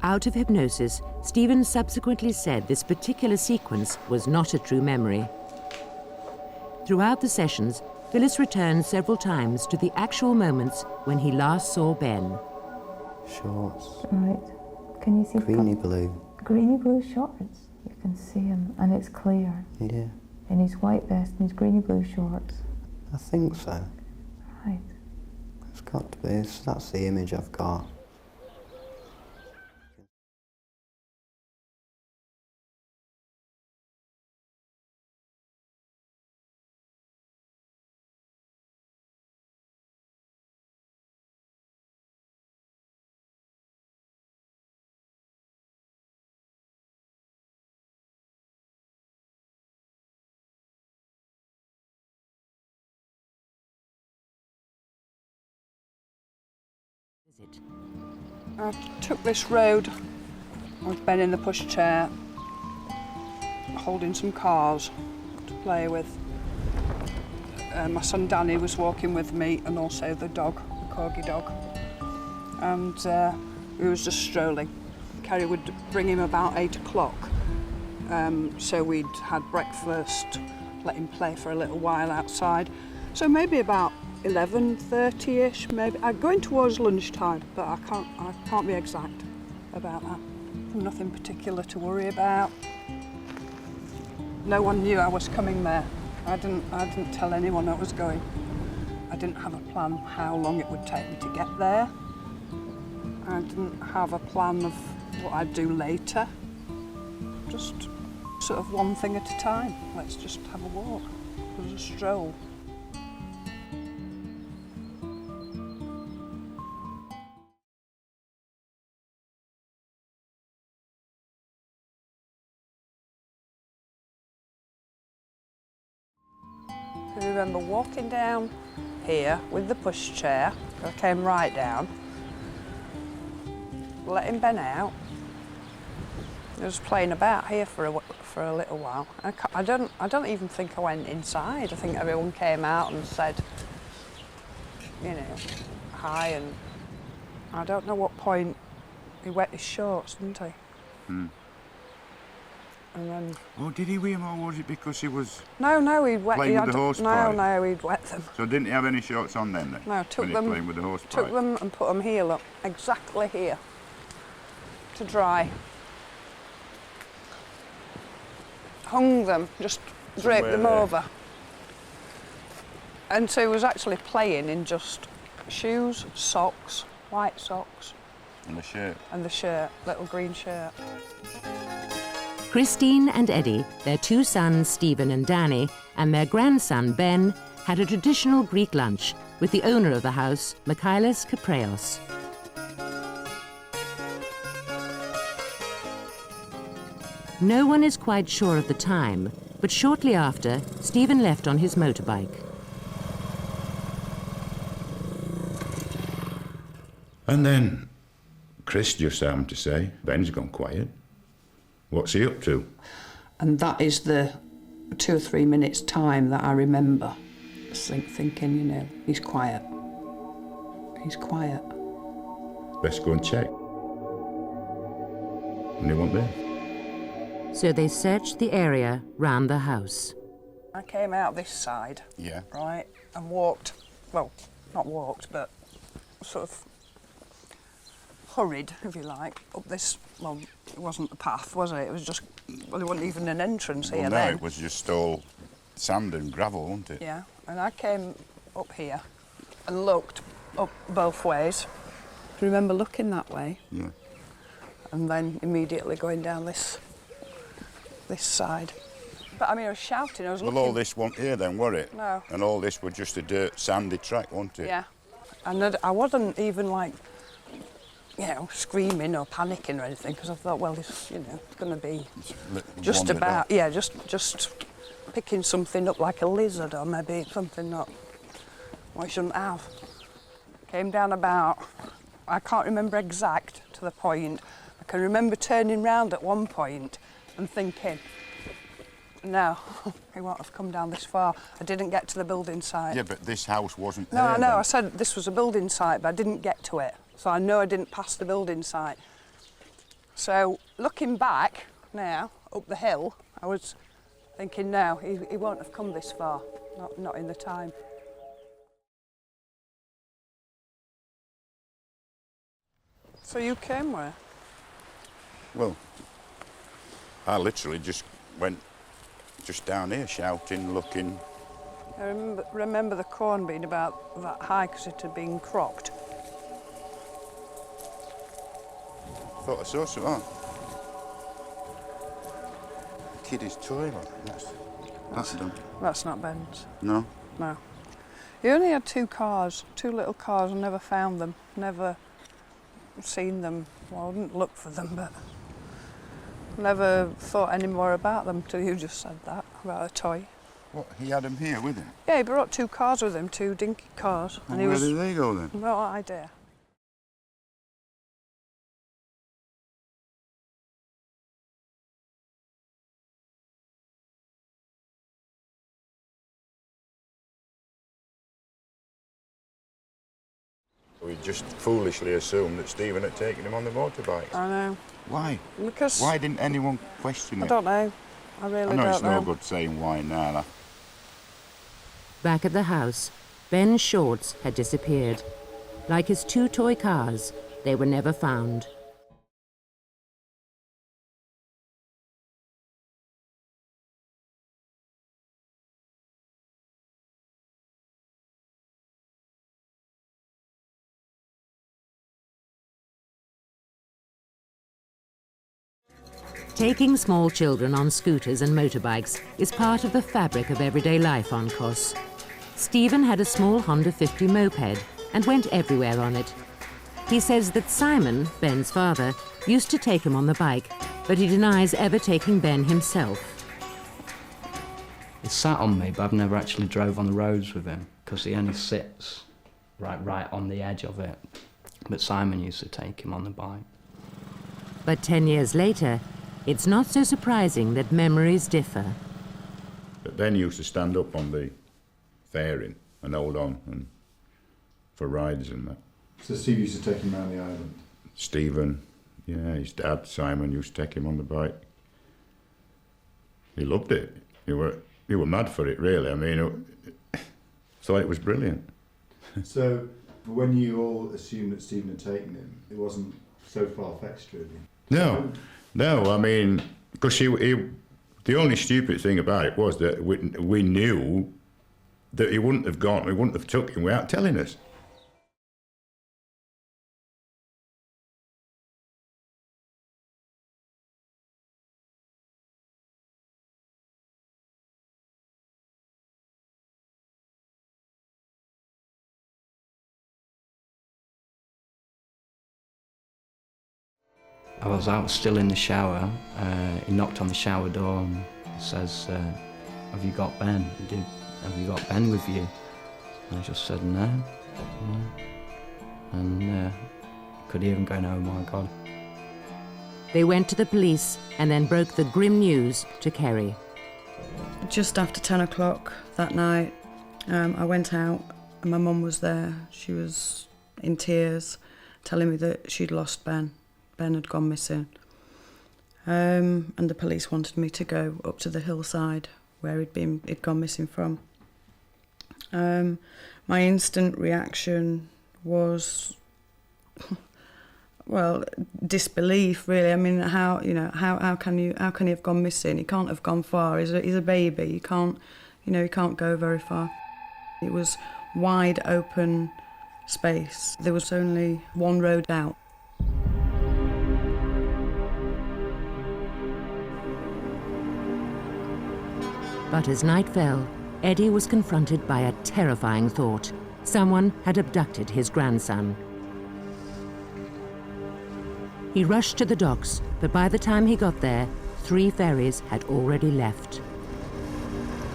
Out of hypnosis, Stephen subsequently said this particular sequence was not a true memory. Throughout the sessions, Phyllis returned several times to the actual moments when he last saw Ben. Shorts. Right. Can you see? Greeny blue. Greeny blue shorts. You can see him, and it's clear. Yeah. In his white vest and his greeny blue shorts. I think so. Right. It's got to be. That's the image I've got. I took this road with Ben in the pushchair, holding some cars to play with. My son Danny was walking with me, and also the dog, the corgi dog. And we was just strolling. Kerry would bring him about 8 o'clock. So we'd had breakfast, let him play for a little while outside. So maybe about 11:30ish, maybe. I'm going towards lunchtime, but I can't be exact about that. Nothing particular to worry about. No one knew I was coming there. I didn't tell anyone I was going. I didn't have a plan how long it would take me to get there. I didn't have a plan of what I'd do later. Just sort of one thing at a time. Let's just have a walk. It was a stroll. I remember walking down here with the pushchair. I came right down, letting Ben out. I was playing about here for a little while. I don't even think I went inside. I think everyone came out and said, you know, hi, and I don't know what point he wet his shorts, didn't he? Hmm. And then... Oh, did he wear them, or was it because he was No, he'd wet... playing with the horse pipe? No, he'd wet them. So didn't he have any shorts on then? No, when he was playing with the horse took pipe? them and put them here, look, exactly here, to dry. Hung them, just draped them over. And so he was actually playing in just shoes, socks, white socks. And the shirt. And the shirt, little green shirt. Christine and Eddie, their 2 sons Stephen and Danny, and their grandson Ben had a traditional Greek lunch with the owner of the house, Michaelis Capreos. No one is quite sure of the time, but shortly after, Stephen left on his motorbike. And then Chris just happened to say, Ben's gone quiet. What's he up to? And that is the 2 or 3 minutes time that I remember thinking, you know, he's quiet. He's quiet. Let's go and check. And they weren't there. So they searched the area round the house. I came out this side, Yeah. right, and walked, well, not walked, but sort of hurried, if you like, up this, well, it wasn't the path, was it? It was just, well, there wasn't even an entrance here Well, then. no, it was just all sand and gravel, wasn't it? Yeah, and I came up here and looked up both ways. I remember looking that way. Yeah. And then immediately going down this side. But I mean, I was shouting, I was looking. Well, all this wasn't here then, were it? No. And all this was just a dirt, sandy track, wasn't it? Yeah. And I wasn't even like, you know, screaming or panicking or anything, because I thought, well, this, you know, it's going to be just about, yeah, just picking something up like a lizard or maybe something that I shouldn't have. Came down about, I can't remember exact to the point. I can remember turning round at one point and thinking, no, he won't have come down this far. I didn't get to the building site. Yeah, but this house wasn't No, there. I know, then. I said this was a building site, but I didn't get to it. So I know I didn't pass the building site. So looking back now, up the hill, I was thinking, no, he won't have come this far, not in the time. So you came where? Well, I literally just went just down here shouting, looking. I remember the corn being about that high because it had been crocked. Thought I saw something. Oh. Kiddie's toy, that's done. That's not Ben's. No? No. He only had 2 cars, 2 little cars, and never found them, never seen them. Well, I didn't look for them, but never thought any more about them till you just said that, about a toy. What, he had them here with him? Yeah, he brought 2 cars with him, 2 dinky cars. And where did they go then? No idea. We just foolishly assumed that Stephen had taken him on the motorbike. I know. Why? Because... Why didn't anyone question it? I don't know. I really don't know. I know it's no good saying why now. Back at the house, Ben's shorts had disappeared. Like his 2 toy cars, they were never found. Taking small children on scooters and motorbikes is part of the fabric of everyday life on Kos. Stephen had a small Honda 50 moped and went everywhere on it. He says that Simon, Ben's father, used to take him on the bike, but he denies ever taking Ben himself. He sat on me, but I've never actually drove on the roads with him because he only sits right on the edge of it. But Simon used to take him on the bike. But 10 years later, it's not so surprising that memories differ. But then he used to stand up on the fairing and hold on and for rides and that. So Steve used to take him around the island? Stephen, yeah, his dad, Simon, used to take him on the bike. He loved it. He were mad for it, really. I mean, thought it was brilliant. So when you all assumed that Stephen had taken him, it wasn't so far-fetched, really? No, I mean, because the only stupid thing about it was that we knew that he wouldn't have gone, we wouldn't have took him without telling us. I was out still in the shower. He knocked on the shower door and says, have you got Ben? Have you got Ben with you? And I just said, no. And could even go, oh my God. They went to the police and then broke the grim news to Kerry. Just after 10 o'clock that night, I went out and my mum was there. She was in tears, telling me that she'd lost Ben. Ben had gone missing. And the police wanted me to go up to the hillside where he'd gone missing from. My instant reaction was, well, disbelief, really. I mean, how can he have gone missing? He can't have gone far. He's a baby. He can't go very far. It was wide open space. There was only one road out. But as night fell, Eddie was confronted by a terrifying thought. Someone had abducted his grandson. He rushed to the docks, but by the time he got there, 3 ferries had already left.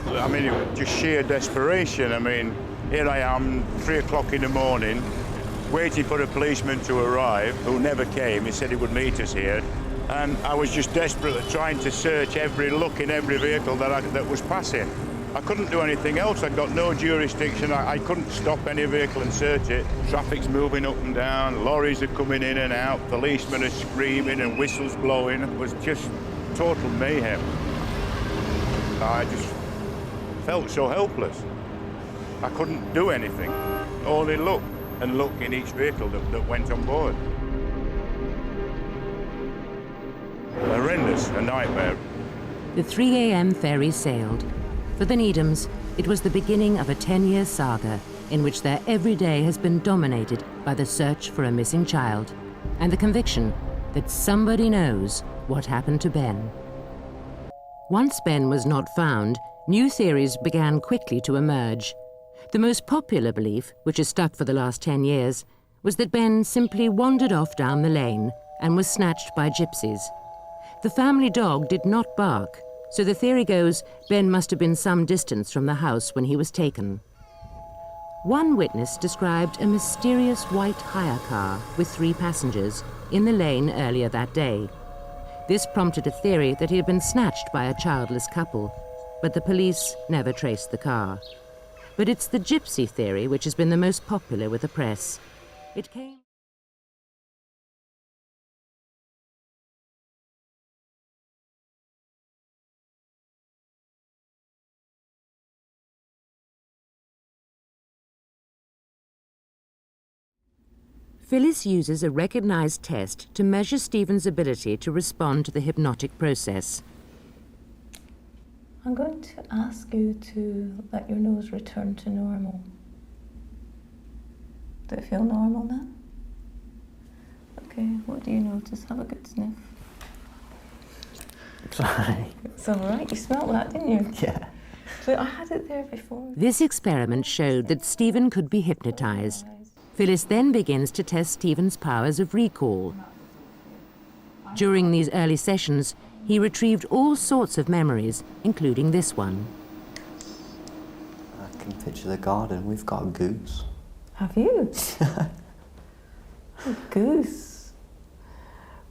I mean, it was just sheer desperation. I mean, here I am, 3 o'clock in the morning, waiting for a policeman to arrive, who never came. He said he would meet us here. And I was just desperately trying to search look in every vehicle that was passing. I couldn't do anything else. I'd got no jurisdiction. I couldn't stop any vehicle and search it. Traffic's moving up and down, lorries are coming in and out, policemen are screaming and whistles blowing. It was just total mayhem. I just felt so helpless. I couldn't do anything, only look and look in each vehicle that went on board. Horrendous, a nightmare. The 3 a.m. ferry sailed. For the Needhams, it was the beginning of a 10-year saga in which their every day has been dominated by the search for a missing child and the conviction that somebody knows what happened to Ben. Once Ben was not found, new theories began quickly to emerge. The most popular belief, which has stuck for the last 10 years, was that Ben simply wandered off down the lane and was snatched by gypsies. The family dog did not bark, so the theory goes Ben must have been some distance from the house when he was taken. One witness described a mysterious white hire car with 3 passengers in the lane earlier that day. This prompted a theory that he had been snatched by a childless couple, but the police never traced the car. But it's the gypsy theory which has been the most popular with the press. It came... Phyllis uses a recognized test to measure Stephen's ability to respond to the hypnotic process. I'm going to ask you to let your nose return to normal. Do it feel normal now? Okay, what do you notice? Have a good sniff. Sorry. It's all right, you smelled that, didn't you? Yeah. So I had it there before. This experiment showed that Stephen could be hypnotized. Phyllis then begins to test Stephen's powers of recall. During these early sessions, he retrieved all sorts of memories, including this one. I can picture the garden. We've got a goose. Have you? A goose?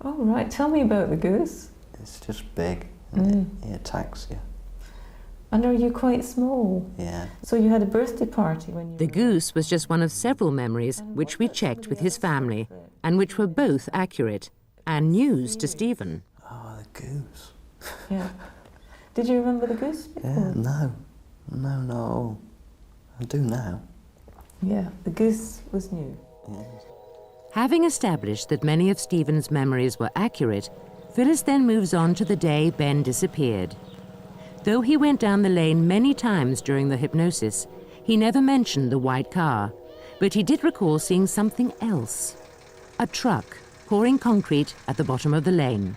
Oh, right, tell me about the goose. It's just big. And it attacks you. And are you quite small? Yeah. So you had a birthday party when you The goose was just one of several memories which we checked with his family, and which were both accurate and news to Stephen. Oh, the goose. Yeah. Did you remember the goose before? Yeah, no. I do now. Yeah, the goose was new. Yeah. Having established that many of Stephen's memories were accurate, Phyllis then moves on to the day Ben disappeared. Though he went down the lane many times during the hypnosis, he never mentioned the white car, but he did recall seeing something else. A truck pouring concrete at the bottom of the lane.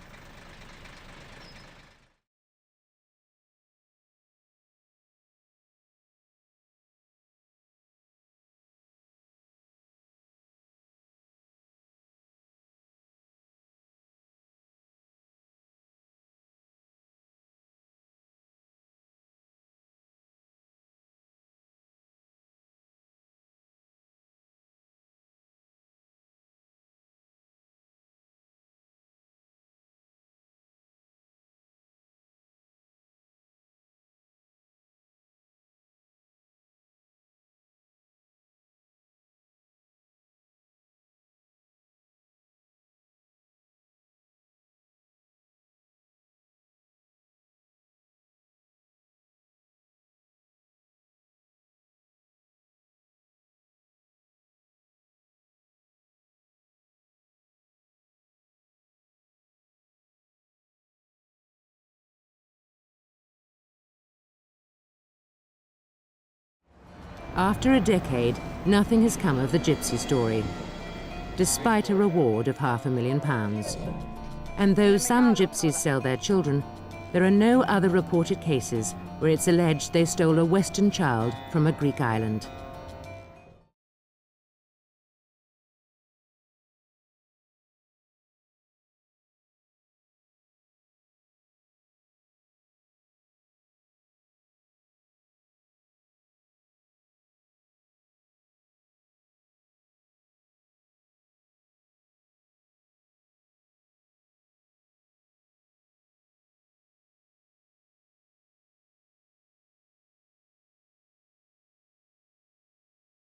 After a decade, nothing has come of the gypsy story, despite a reward of £500,000. And though some gypsies sell their children, there are no other reported cases where it's alleged they stole a Western child from a Greek island.